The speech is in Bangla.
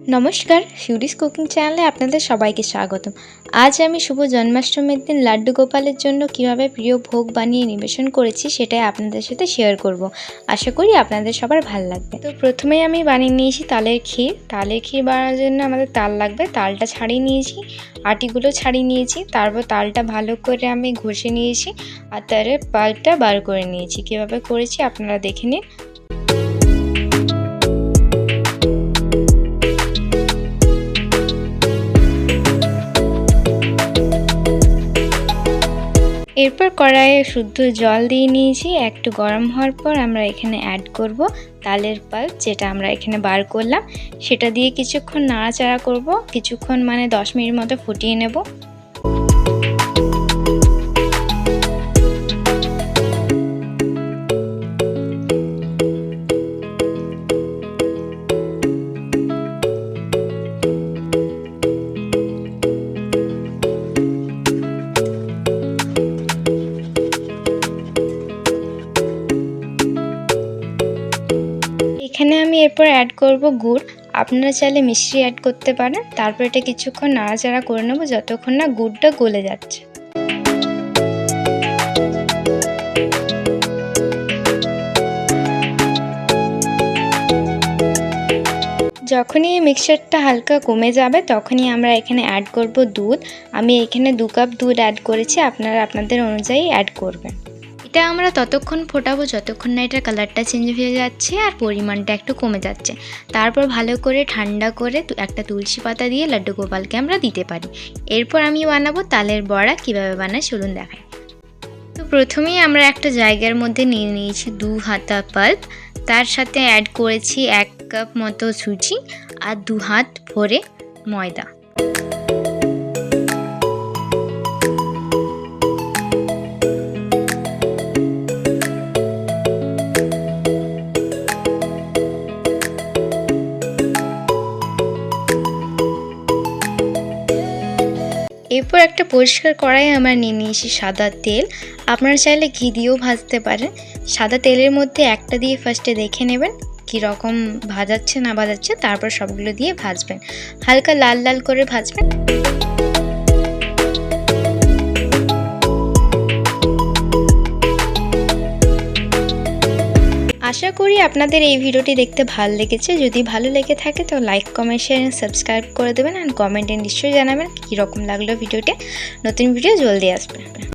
নমস্কার, শিউরিস কুকিং চ্যানেলে আপনাদের সবাইকে স্বাগতম। আজ আমি শুভ জন্মাষ্টমীর দিন লাড্ডু গোপালের জন্য কিভাবে প্রিয় ভোগ বানিয়ে নিবেদন করেছি সেটাই আপনাদের সাথে শেয়ার করব। আশা করি আপনাদের সবার ভালো লাগবে। তো প্রথমেই আমি বানিয়ে নিয়েছি তালের ক্ষীর। তালের ক্ষীর বানানোর জন্য আমাদের তাল লাগবে। তালটা ছাড়িয়ে নিয়েছি, আটিগুলো ছাড়িয়ে নিয়েছি, তারপর তালটা ভালো করে আমি ঘষে নিয়েছি আর তারের পাল্পটা বার করে নিয়েছি। কীভাবে করেছি আপনারা দেখে নিন। এরপর কড়াইয়ে শুদ্ধ জল দিয়ে নিয়েছি। একটু গরম হওয়ার পর আমরা এখানে অ্যাড করব তালের পাল্প, যেটা আমরা এখানে বার করলাম। সেটা দিয়ে কিছুক্ষণ নাড়াচাড়া করব, কিছুক্ষণ মানে 10 মিনিট মতো ফুটিয়ে নেব। এখানে আমি এরপর অ্যাড করব গুড়। আপনারা চাইলে মিষ্টি অ্যাড করতে পারেন। তারপর এটা কিছুক্ষণ নাড়াচাড়া করে নেব যতক্ষণ না গুড়টা গলে যাচ্ছে। যখনই এই মিক্সচারটা হালকা কমে যাবে তখনই আমরা এখানে অ্যাড করব দুধ। আমি এখানে 2 কাপ দুধ অ্যাড করেছি, আপনারা আপনাদের অনুযায়ী অ্যাড করবেন। এটা আমরা ততক্ষণ ফোটাবো যতক্ষণ না এটার কালারটা চেঞ্জ হয়ে যাচ্ছে আর পরিমাণটা একটু কমে যাচ্ছে। তারপর ভালো করে ঠান্ডা করে একটা তুলসী পাতা দিয়ে লাড্ডু গোপালকে আমরা দিতে পারি। এরপর আমি বানাবো তালের বড়া। কিভাবে বানাই চলুন দেখাই। তো প্রথমেই আমরা একটা জায়গার মধ্যে নিয়ে নিয়েছি 2 হাতা পাল্প, তার সাথে অ্যাড করেছি 1 কাপ মতো সুজি আর 2 হাত ভরে ময়দা। এরপর একটা পরিষ্কার কড়াই আমরা নিয়ে নিয়েছি সাদা তেল। আপনারা চাইলে ঘি দিয়েও ভাজতে পারেন। সাদা তেলের মধ্যে একটা দিয়ে ফার্স্টে দেখে নেবেন কীরকম ভাজাচ্ছে না ভাজাচ্ছে, তারপর সবগুলো দিয়ে ভাজবেন, হালকা লাল লাল করে ভাজবেন। আশা করি আপনাদের এই ভিডিওটি দেখতে ভালো লেগেছে। যদি ভালো লেগে থাকে তো লাইক, কমেন্ট, শেয়ার এবং সাবস্ক্রাইব করে দেবেন। আর কমেন্টে নিশ্চয়ই জানাবেন কীরকম লাগলো ভিডিওটি। নতুন ভিডিও জলদি আসবে।